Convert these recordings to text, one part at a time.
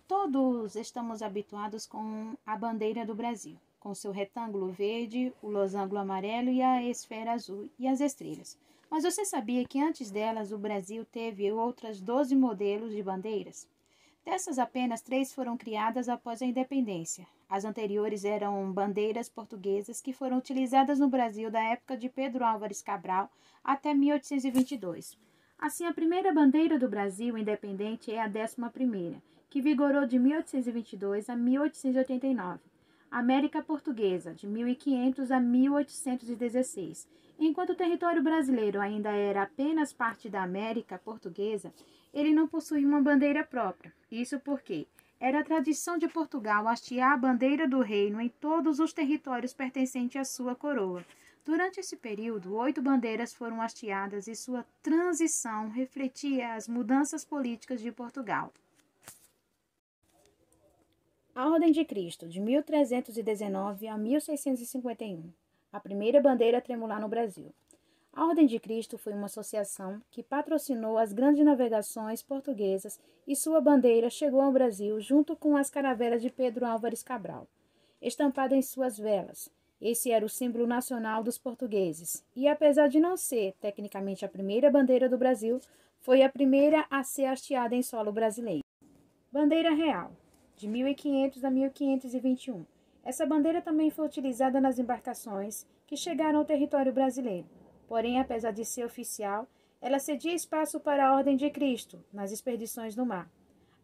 Todos estamos habituados com a bandeira do Brasil, com seu retângulo verde, o losango amarelo e a esfera azul e as estrelas. Mas você sabia que antes delas o Brasil teve outras 12 modelos de bandeiras? Dessas, apenas 3 foram criadas após a independência. As anteriores eram bandeiras portuguesas que foram utilizadas no Brasil da época de Pedro Álvares Cabral até 1822. Assim, a primeira bandeira do Brasil independente é a 11ª, que vigorou de 1822 a 1889. América Portuguesa, de 1500 a 1816. Enquanto o território brasileiro ainda era apenas parte da América Portuguesa, ele não possuía uma bandeira própria. Isso porque era a tradição de Portugal hastear a bandeira do reino em todos os territórios pertencentes à sua coroa. Durante esse período, 8 bandeiras foram hasteadas e sua transição refletia as mudanças políticas de Portugal. A Ordem de Cristo, de 1319 a 1651. A primeira bandeira a tremular no Brasil. A Ordem de Cristo foi uma associação que patrocinou as grandes navegações portuguesas e sua bandeira chegou ao Brasil junto com as caravelas de Pedro Álvares Cabral, estampada em suas velas. Esse era o símbolo nacional dos portugueses e, apesar de não ser tecnicamente a primeira bandeira do Brasil, foi a primeira a ser hasteada em solo brasileiro. Bandeira Real, de 1500 a 1521. Essa bandeira também foi utilizada nas embarcações que chegaram ao território brasileiro. Porém, apesar de ser oficial, ela cedia espaço para a Ordem de Cristo nas expedições no mar.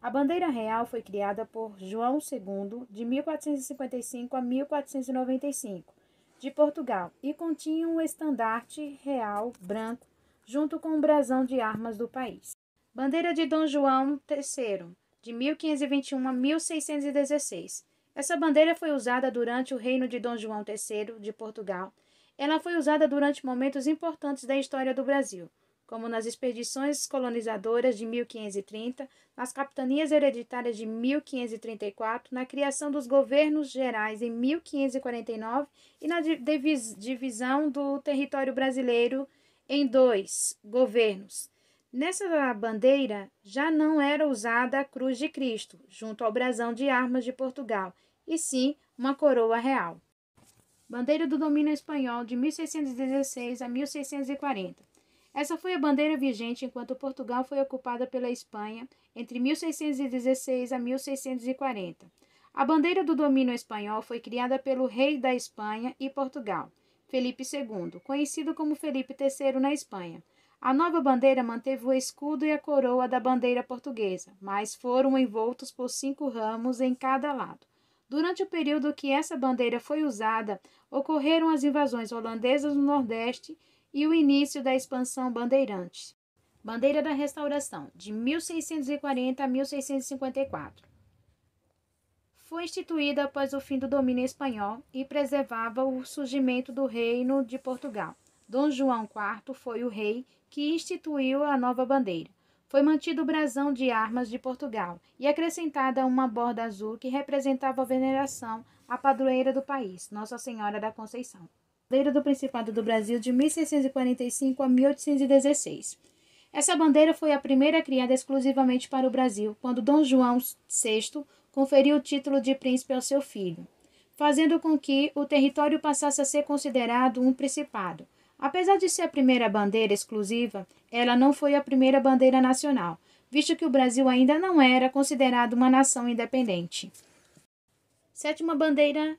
A bandeira real foi criada por João II, de 1455 a 1495, de Portugal, e continha um estandarte real branco, junto com o brasão de armas do país. Bandeira de Dom João III, de 1521 a 1616. Essa bandeira foi usada durante o reino de Dom João III, de Portugal. Ela foi usada durante momentos importantes da história do Brasil, como nas expedições colonizadoras de 1530, nas capitanias hereditárias de 1534, na criação dos governos gerais em 1549 e na divisão do território brasileiro em 2 governos. Nessa bandeira já não era usada a Cruz de Cristo, junto ao brasão de armas de Portugal, e sim uma coroa real. Bandeira do domínio espanhol de 1616 a 1640. Essa foi a bandeira vigente enquanto Portugal foi ocupada pela Espanha entre 1616 a 1640. A bandeira do domínio espanhol foi criada pelo rei da Espanha e Portugal, Felipe II, conhecido como Felipe III na Espanha. A nova bandeira manteve o escudo e a coroa da bandeira portuguesa, mas foram envoltos por 5 ramos em cada lado. Durante o período que essa bandeira foi usada, ocorreram as invasões holandesas no Nordeste e o início da expansão bandeirante. Bandeira da Restauração, de 1640 a 1654. Foi instituída após o fim do domínio espanhol e preservava o surgimento do Reino de Portugal. Dom João IV foi o rei que instituiu a nova bandeira. Foi mantido o brasão de armas de Portugal e acrescentada uma borda azul que representava a veneração à padroeira do país, Nossa Senhora da Conceição. Bandeira do Principado do Brasil de 1645 a 1816. Essa bandeira foi a primeira criada exclusivamente para o Brasil, quando Dom João VI conferiu o título de príncipe ao seu filho, fazendo com que o território passasse a ser considerado um principado. Apesar de ser a primeira bandeira exclusiva, ela não foi a primeira bandeira nacional, visto que o Brasil ainda não era considerado uma nação independente. 7ª bandeira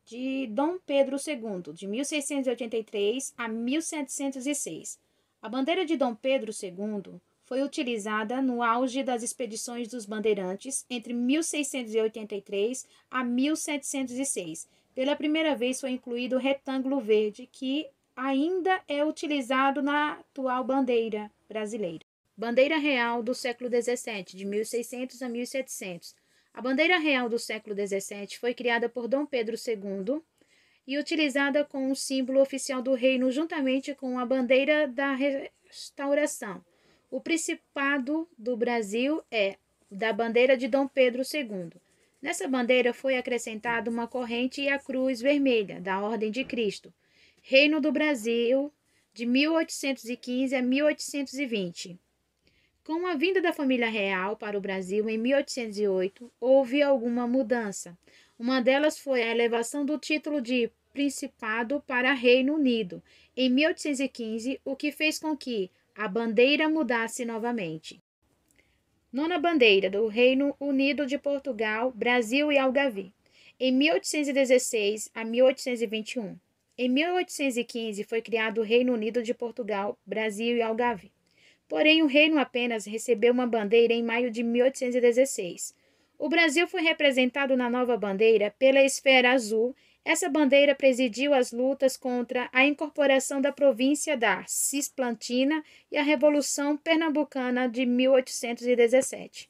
de Dom Pedro II, de 1683 a 1706. A bandeira de Dom Pedro II foi utilizada no auge das expedições dos bandeirantes entre 1683 a 1706. Pela primeira vez foi incluído o retângulo verde, que ainda é utilizado na atual bandeira brasileira. Bandeira Real do século XVII, de 1600 a 1700. A bandeira real do século XVII foi criada por Dom Pedro II e utilizada como símbolo oficial do reino juntamente com a bandeira da Restauração. O Principado do Brasil é da bandeira de Dom Pedro II. Nessa bandeira foi acrescentada uma corrente e a cruz vermelha da Ordem de Cristo. Reino do Brasil, de 1815 a 1820. Com a vinda da família real para o Brasil em 1808, houve alguma mudança. Uma delas foi a elevação do título de Principado para Reino Unido em 1815, o que fez com que a bandeira mudasse novamente. Nona bandeira do Reino Unido de Portugal, Brasil e Algarve, em 1816 a 1821. Em 1815 foi criado o Reino Unido de Portugal, Brasil e Algarve. Porém, o reino apenas recebeu uma bandeira em maio de 1816. O Brasil foi representado na nova bandeira pela esfera azul. Essa bandeira presidiu as lutas contra a incorporação da província da Cisplatina e a Revolução Pernambucana de 1817.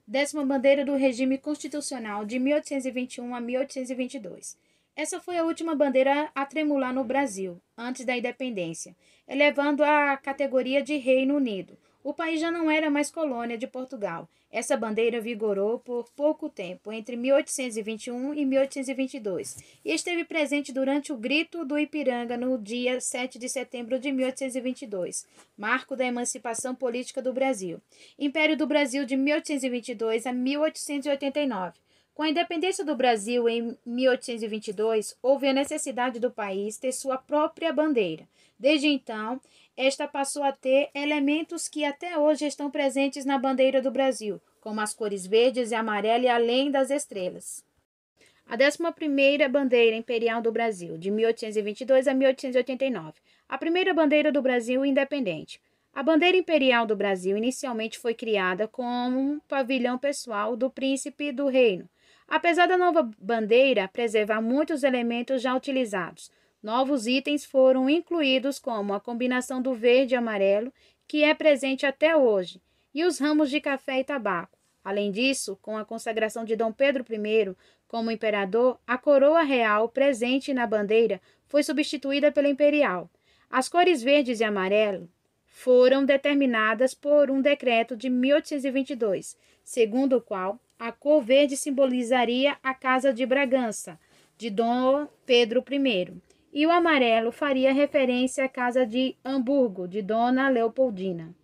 Décima bandeira do regime constitucional de 1821 a 1822. Essa foi a última bandeira a tremular no Brasil, antes da independência, elevando a categoria de Reino Unido. O país já não era mais colônia de Portugal. Essa bandeira vigorou por pouco tempo, entre 1821 e 1822, e esteve presente durante o Grito do Ipiranga no dia 7 de setembro de 1822, marco da emancipação política do Brasil. Império do Brasil de 1822 a 1889. Com a independência do Brasil em 1822, houve a necessidade do país ter sua própria bandeira. Desde então, esta passou a ter elementos que até hoje estão presentes na bandeira do Brasil, como as cores verdes e amarela e além das estrelas. A 11ª bandeira imperial do Brasil, de 1822 a 1889. A primeira bandeira do Brasil independente. A bandeira imperial do Brasil inicialmente foi criada como um pavilhão pessoal do príncipe do reino. Apesar da nova bandeira preservar muitos elementos já utilizados, novos itens foram incluídos como a combinação do verde e amarelo, que é presente até hoje, e os ramos de café e tabaco. Além disso, com a consagração de Dom Pedro I como imperador, a coroa real presente na bandeira foi substituída pela imperial. As cores verdes e amarelo foram determinadas por um decreto de 1822, segundo o qual a cor verde simbolizaria a Casa de Bragança, de Dom Pedro I, e o amarelo faria referência à Casa de Hamburgo, de Dona Leopoldina.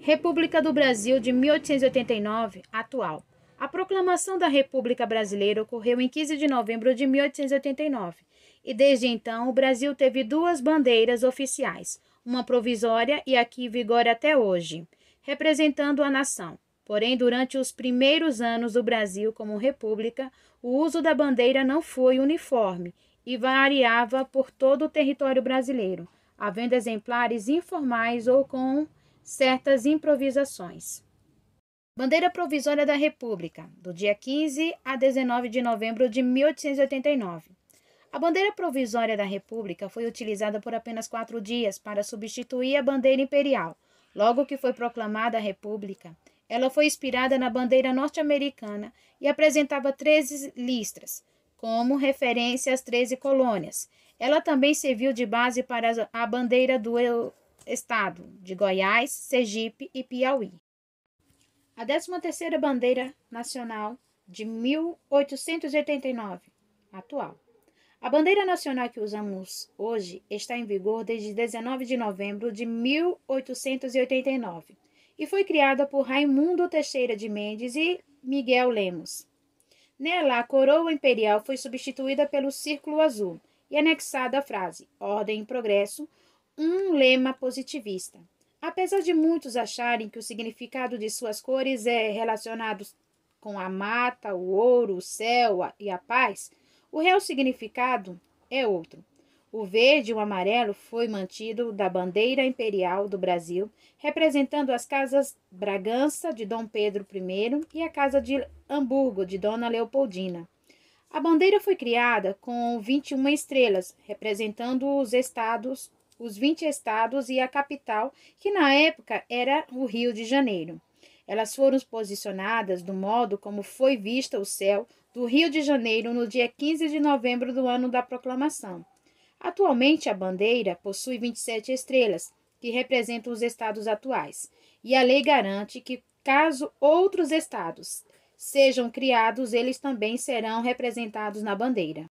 República do Brasil de 1889, atual. A proclamação da República Brasileira ocorreu em 15 de novembro de 1889, e desde então o Brasil teve duas bandeiras oficiais, uma provisória e a que vigora até hoje, representando a nação. Porém, durante os primeiros anos do Brasil como república, o uso da bandeira não foi uniforme e variava por todo o território brasileiro, havendo exemplares informais ou com certas improvisações. Bandeira Provisória da República, do dia 15 a 19 de novembro de 1889. A bandeira provisória da República foi utilizada por apenas 4 dias para substituir a bandeira imperial. Logo que foi proclamada a República, ela foi inspirada na bandeira norte-americana e apresentava 13 listras, como referência às 13 colônias. Ela também serviu de base para a bandeira do estado de Goiás, Sergipe e Piauí. A 13ª Bandeira Nacional de 1889, atual. A bandeira nacional que usamos hoje está em vigor desde 19 de novembro de 1889 e foi criada por Raimundo Teixeira de Mendes e Miguel Lemos. Nela, a coroa imperial foi substituída pelo círculo azul e anexada a frase Ordem e Progresso, um lema positivista. Apesar de muitos acharem que o significado de suas cores é relacionado com a mata, o ouro, o céu e a paz, o real significado é outro. O verde e o amarelo foi mantido da bandeira imperial do Brasil, representando as casas Bragança, de Dom Pedro I, e a Casa de Hamburgo, de Dona Leopoldina. A bandeira foi criada com 21 estrelas, representando os 20 estados e a capital, que na época era o Rio de Janeiro. Elas foram posicionadas do modo como foi vista o céu do Rio de Janeiro no dia 15 de novembro do ano da proclamação. Atualmente, a bandeira possui 27 estrelas, que representam os estados atuais, e a lei garante que, caso outros estados sejam criados, eles também serão representados na bandeira.